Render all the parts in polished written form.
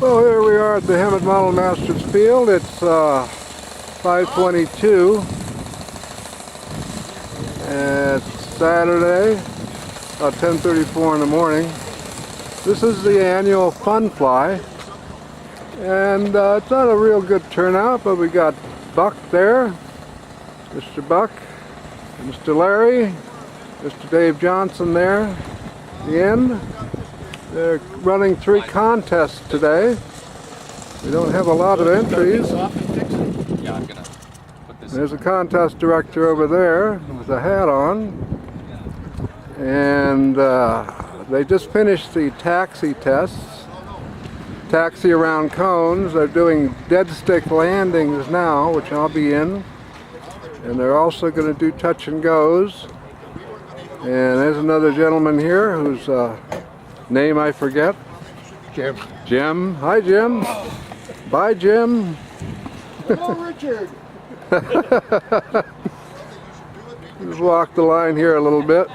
Well, here we are at the Hemet Model Masters field. It's 5:22. It's Saturday, about 10:34 in the morning. This is the annual Fun Fly, and it's not a real good turnout, but we got Buck there, Mr. Buck, Mr. Larry, Mr. Dave Johnson there at the end. They're running 3 contests today. We don't have a lot of entries. There's a contest director over there with a hat on. And they just finished the taxi tests. Taxi around cones. They're doing dead stick landings now, which I'll be in. And they're also going to do touch and goes. And there's another gentleman here who's name I forget. Jim. Jim. Hi, Jim. Bye, Jim. Hello, Richard. Just walk the line here a little bit.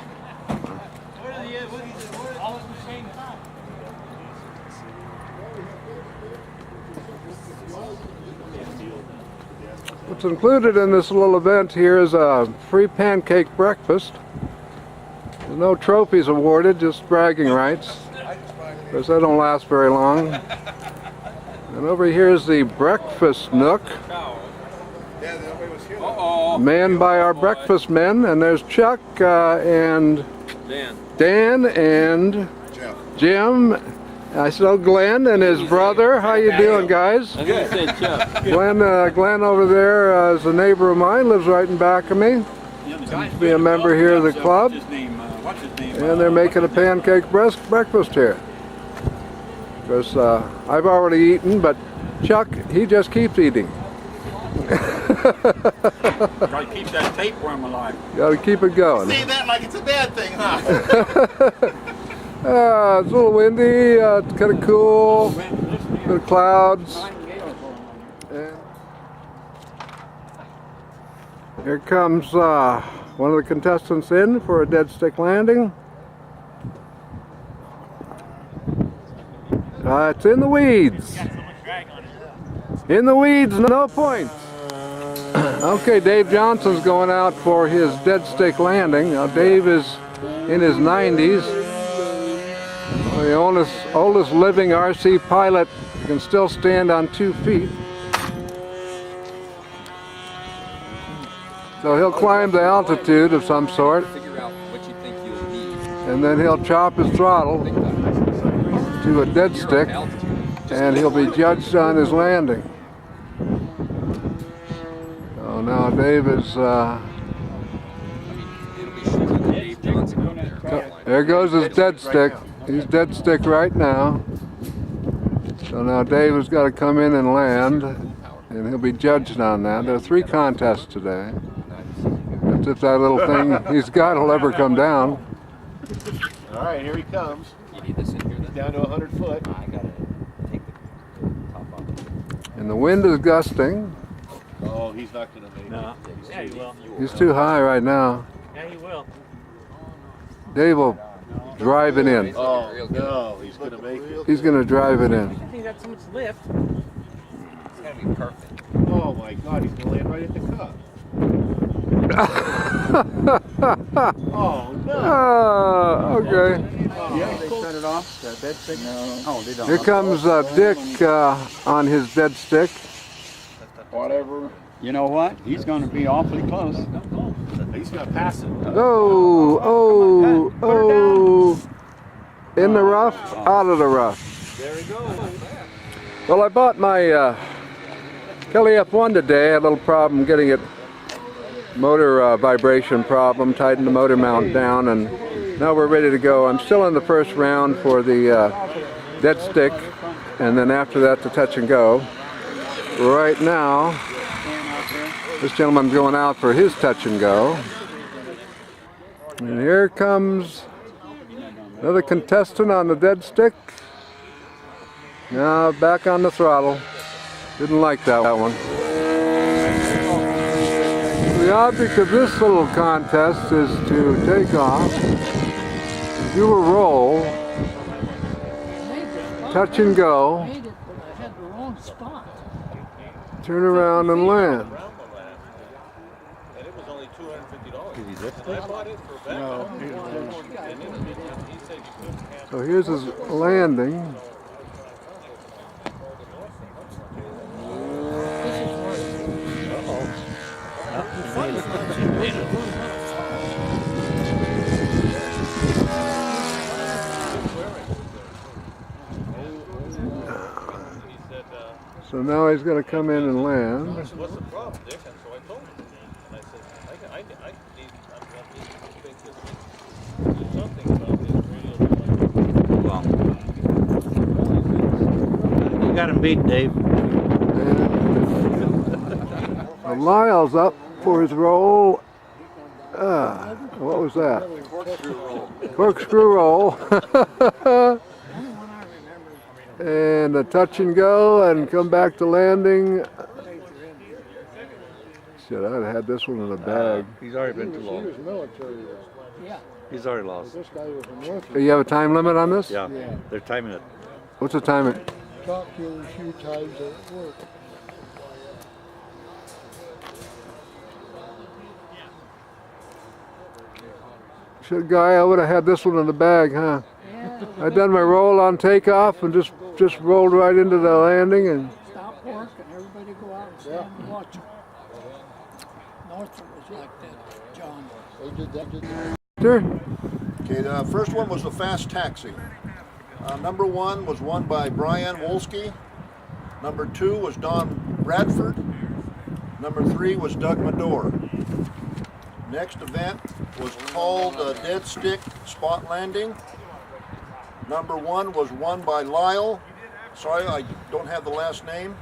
What's included in this little event here is a free pancake breakfast. There's no trophies awarded, just bragging rights. Of course, that don't last very long. And over here is the breakfast nook, manned by our breakfast men. And there's Chuck and Dan and Jim. I saw Glenn and his brother. How you doing, guys? Glenn over there is a neighbor of mine, lives right in back of me. Used to be a member here of the club. And they're making a pancake breakfast here. Because I've already eaten, but Chuck, he just keeps eating. Gotta keep that tapeworm alive. Gotta keep it going. Say that like it's a bad thing, huh? It's a little windy, it's kind of cool, bit of clouds. And here comes one of the contestants in for a dead stick landing. It's in the weeds. In the weeds, no points. Okay, Dave Johnson's going out for his dead stick landing. Now Dave is in his 90s. The oldest living RC pilot can still stand on 2 feet. So he'll climb the altitude of some sort. And then he'll chop his throttle to a dead stick, and he'll be judged on his landing. So now Dave is there goes his dead stick. He's dead stick right now. So now Dave has got to come in and land, and he'll be judged on that. There are 3 contests today. That's if that little thing he's got will ever come down. All right, here he comes. He's down to 100 foot. I gotta take the top off. And the wind is gusting. Oh, he's not going to make it. Yeah, he will. He's too high right now. Yeah, he will. Dave will drive it in. Oh, no, he's going to make it. He's going to drive it in. I think that's so much lift. It's gotta be perfect. Oh, my God, he's going to land right at the cup. Oh, no. Okay. Yeah, they turn it off? The dead stick? No. Oh, they don't. Here comes Dick on his dead stick. Whatever. You know what? He's going to be awfully close. He's going to pass it. Oh. In the rough, out of the rough. There he goes. Well, I bought my Kelly F1 today. I had a little problem getting it, motor vibration problem, tightened the motor mount down, and now we're ready to go. I'm still in the first round for the dead stick, and then after that the touch and go. Right now, this gentleman's going out for his touch and go. And here comes another contestant on the dead stick. Now back on the throttle. Didn't like that one. The object of this little contest is to take off, do a roll, touch and go, spot. Turn around and land. And it was only $250. And I bought it for back. No, he said you couldn't have. So here's his landing. So now he's going to come in and land. What's the problem, Dick? And so I told him. And I said, I need to think this, do something about this radio. Well, you got him beat, Dave. And Lyle's up for his roll. What was that? Corkscrew roll. And a touch and go and come back to landing. Shit, I'd have had this one in a bag. He's already been too long. Yeah. He's already lost. You have a time limit on this? Yeah, they're timing it. What's the time? Talked to him a few times at work. Shit, guy, I would have had this one in the bag, huh? Yeah. I done my roll on takeoff and just rolled right into the landing and. Stop work and everybody go out and stand and watch them. Northern was like that, John. They did that. Sure. Okay, the first one was the Fast Taxi. Number 1 was won by Brian Wolski. Number 2 was Don Bradford. Number 3 was Doug Medore. Next event was called Dead Stick Spot Landing. Number 1 was won by Lyle. Sorry, I don't have the last name.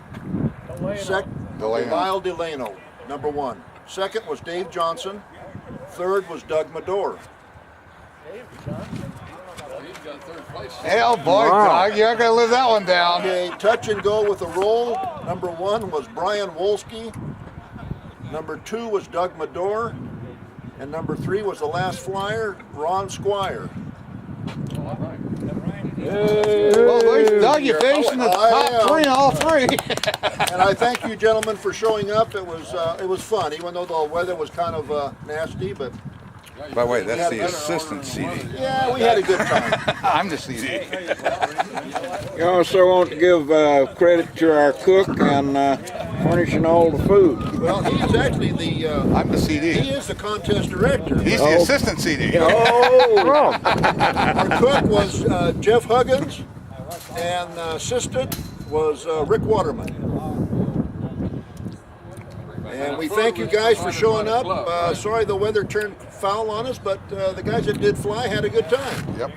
Lyle Delano, number 1. Second was Dave Johnson. Third was Doug Medore. Hell, boy, Wow. Doug, you're not going to live that one down. Okay, touch and go with a roll. Number 1 was Brian Wolski. Number 2 was Doug Medore. And number 3 was the last flyer, Ron Squire. Well, Doug, you finished in the top 3 in all 3. And I thank you gentlemen for showing up. It was fun, even though the weather was kind of nasty, but By the way, that's the assistant CD. yeah, we had a good time. I'm the CD. You also want to give credit to our cook on furnishing all the food. Well, he's actually I'm the CD. he is the contest director. He's the assistant CD. Oh, Our cook was Jeff Huggins, and assistant was Rick Waterman. And we thank you guys for showing up. Sorry the weather turned foul on us, but the guys that did fly had a good time. Yep.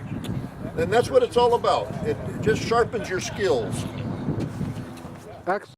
And that's what it's all about. It just sharpens your skills. excellent.